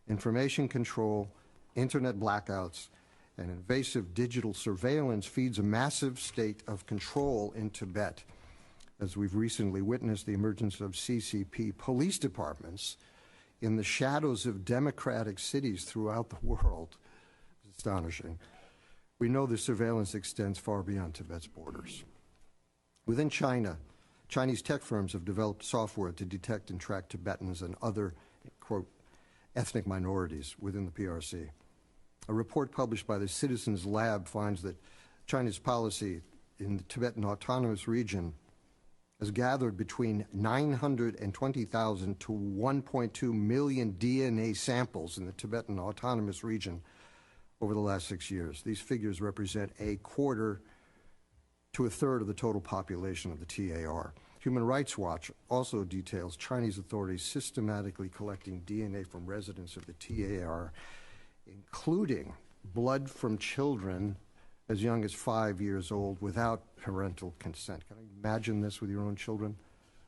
Information control, internet blackouts, and invasive digital surveillance feeds a massive state of control in Tibet, as we've recently witnessed the emergence of CCP police departments in the shadows of democratic cities throughout the world. It's astonishing. We know the surveillance extends far beyond Tibet's borders. Within China, Chinese tech firms have developed software to detect and track Tibetans and other, quote, ethnic minorities within the PRC. A report published by the Citizens Lab finds that China's policy in the Tibetan Autonomous Region has gathered between 920,000 to 1.2 million DNA samples in the Tibetan Autonomous Region over the last 6 years. These figures represent a quarter to a third of the total population of the TAR. Human Rights Watch also details Chinese authorities systematically collecting DNA from residents of the TAR, including blood from children as young as 5 years old without parental consent. Can you imagine this with your own children?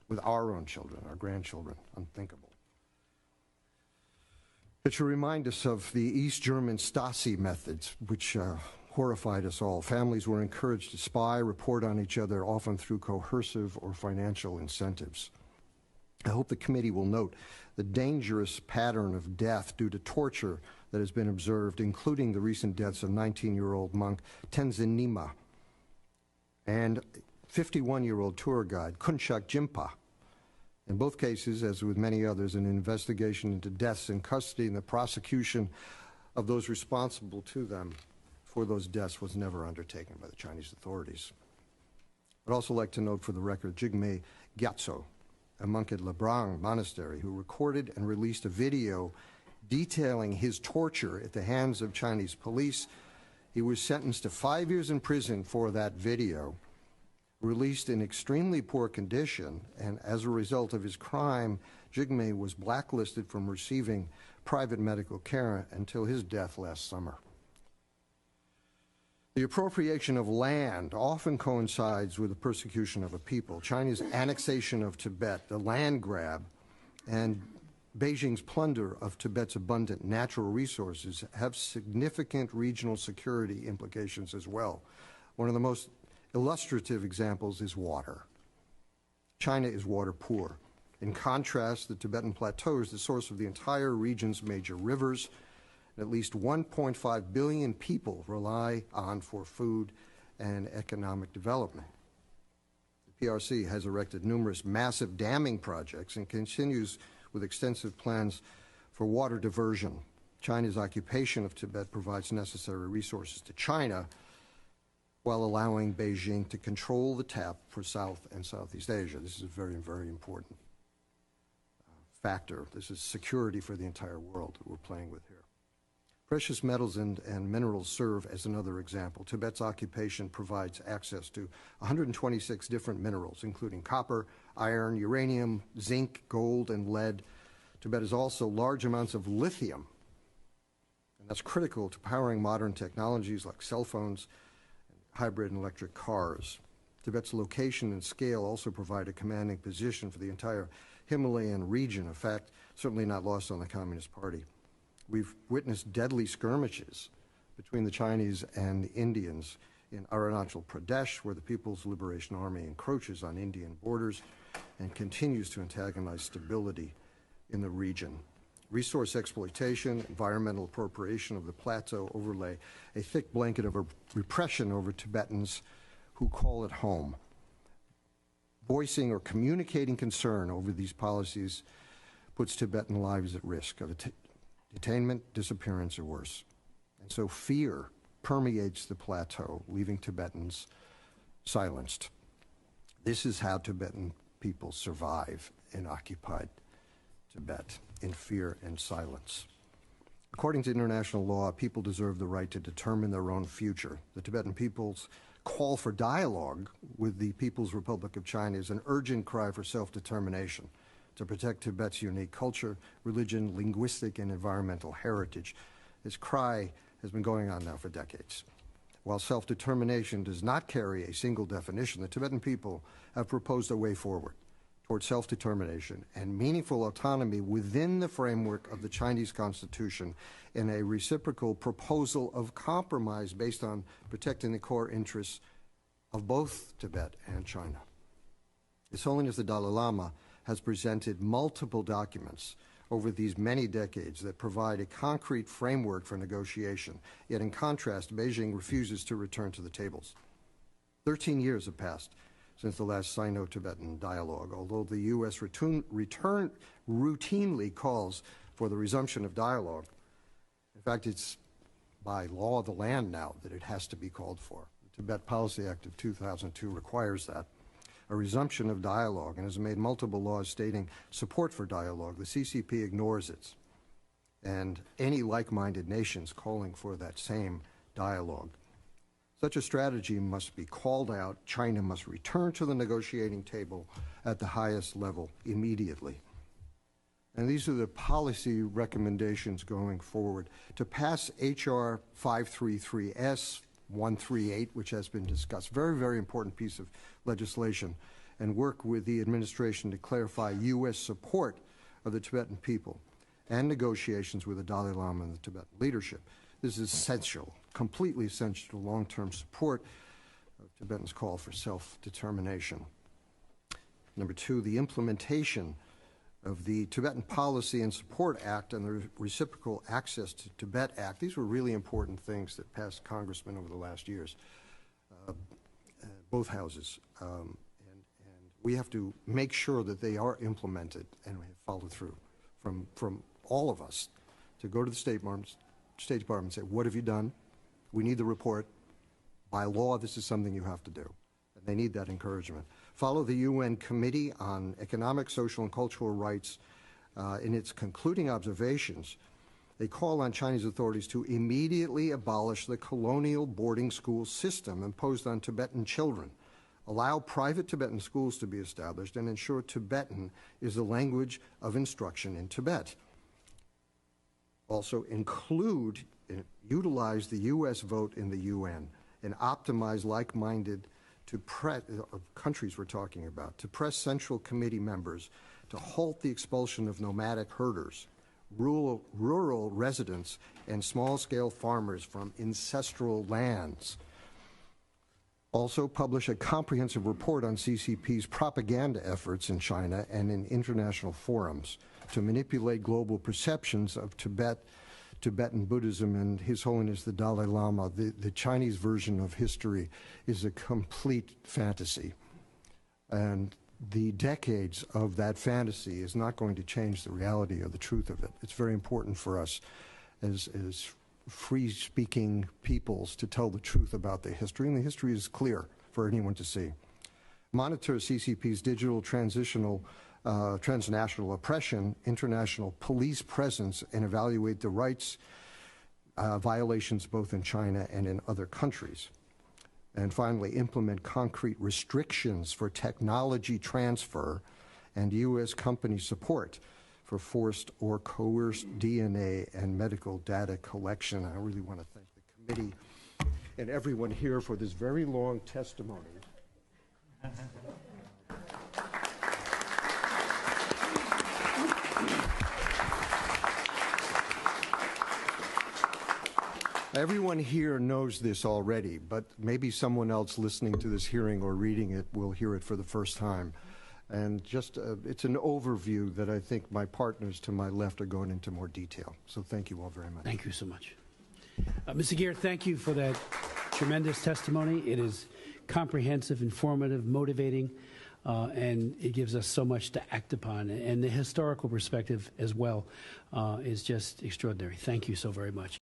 With our own children, our grandchildren? Unthinkable. It should remind us of the East German Stasi methods, which horrified us all. Families were encouraged to spy, report on each other, often through coercive or financial incentives. I hope the committee will note the dangerous pattern of death due to torture that has been observed, including the recent deaths of 19-year-old monk Tenzin Nyima and 51-year-old tour guide Kunchak Jimpa. In both cases, as with many others, an investigation into deaths in custody and the prosecution of those responsible to them for those deaths was never undertaken by the Chinese authorities. I'd also like to note for the record Jigme Gyatso, a monk at Labrang Monastery, who recorded and released a video detailing his torture at the hands of Chinese police. He was sentenced to 5 years in prison for that video, released in extremely poor condition, and as a result of his crime, Jigme was blacklisted from receiving private medical care until his death last summer. The appropriation of land often coincides with the persecution of a people. China's annexation of Tibet, the land grab, and Beijing's plunder of Tibet's abundant natural resources have significant regional security implications as well. One of the most illustrative examples is water. China is water poor. In contrast, the Tibetan Plateau is the source of the entire region's major rivers. At least 1.5 billion people rely on for food and economic development. The PRC has erected numerous massive damming projects and continues with extensive plans for water diversion. China's occupation of Tibet provides necessary resources to China while allowing Beijing to control the tap for South and Southeast Asia. This is a very, very important factor. This is security for the entire world that we're playing with here. Precious metals and minerals serve as another example. Tibet's occupation provides access to 126 different minerals, including copper, iron, uranium, zinc, gold, and lead. Tibet has also large amounts of lithium, and that's critical to powering modern technologies like cell phones, hybrid and electric cars. Tibet's location and scale also provide a commanding position for the entire Himalayan region, a fact certainly not lost on the Communist Party. We've witnessed deadly skirmishes between the Chinese and the Indians in Arunachal Pradesh, where the People's Liberation Army encroaches on Indian borders and continues to antagonize stability in the region. Resource exploitation, environmental appropriation of the plateau overlay a thick blanket of repression over Tibetans who call it home. Voicing or communicating concern over these policies puts Tibetan lives at risk of detainment, disappearance, or worse. And so fear permeates the plateau, leaving Tibetans silenced. This is how Tibetan people survive in occupied Tibet, in fear and silence. According to international law, people deserve the right to determine their own future. The Tibetan people's call for dialogue with the People's Republic of China is an urgent cry for self-determination to protect Tibet's unique culture, religion, linguistic, and environmental heritage. This cry has been going on now for decades. While self-determination does not carry a single definition, the Tibetan people have proposed a way forward towards self-determination and meaningful autonomy within the framework of the Chinese Constitution in a reciprocal proposal of compromise based on protecting the core interests of both Tibet and China. His Holiness the Dalai Lama has presented multiple documents over these many decades that provide a concrete framework for negotiation. Yet in contrast, Beijing refuses to return to the tables. 13 years have passed since the last Sino-Tibetan dialogue, although the U.S. routinely calls for the resumption of dialogue. In fact, it's by law of the land now that it has to be called for. The Tibet Policy Act of 2002 requires that. A resumption of dialogue, and has made multiple laws stating support for dialogue. The CCP ignores it, and any like-minded nations calling for that same dialogue. Such a strategy must be called out. China must return to the negotiating table at the highest level immediately. And these are the policy recommendations going forward. To pass H.R. 533S 138, which has been discussed, very, very important piece of legislation, and work with the administration to clarify U.S. support of the Tibetan people and negotiations with the Dalai Lama and the Tibetan leadership. This is essential, completely essential to long-term support of Tibetans' call for self-determination. Number two, the implementation of the Tibetan Policy and Support Act and the Reciprocal Access to Tibet Act. These were really important things that passed Congressmen over the last years, both houses. And we have to make sure that they are implemented and we have followed through from all of us to go to the State Department and say, what have you done? We need the report. By law, this is something you have to do. And they need that encouragement. Follow the UN Committee on Economic, Social, and Cultural Rights in its concluding observations. They call on Chinese authorities to immediately abolish the colonial boarding school system imposed on Tibetan children allow private Tibetan schools to be established, and ensure Tibetan is the language of instruction in Tibet. Also utilize the U.S. vote in the UN and optimize like-minded countries we're talking about, to press Central Committee members to halt the expulsion of nomadic herders, rural residents, and small-scale farmers from ancestral lands. Also, publish a comprehensive report on CCP's propaganda efforts in China and in international forums to manipulate global perceptions of Tibetan Buddhism and His Holiness the Dalai Lama. The Chinese version of history is a complete fantasy. And the decades of that fantasy is not going to change the reality or the truth of it. It's very important for us as free-speaking peoples to tell the truth about the history, and the history is clear for anyone to see. Monitor CCP's digital transnational oppression, international police presence, and evaluate the rights violations both in China and in other countries. And finally, implement concrete restrictions for technology transfer and U.S. company support for forced or coerced DNA and medical data collection. I really want to thank the committee and everyone here for this very long testimony. Everyone here knows this already, but maybe someone else listening to this hearing or reading it will hear it for the first time. And just, it's an overview that I think my partners to my left are going into more detail. So thank you all very much. Thank you so much. Ms. Aguirre, thank you for that tremendous testimony. It is comprehensive, informative, motivating, and it gives us so much to act upon. And the historical perspective as well is just extraordinary. Thank you so very much.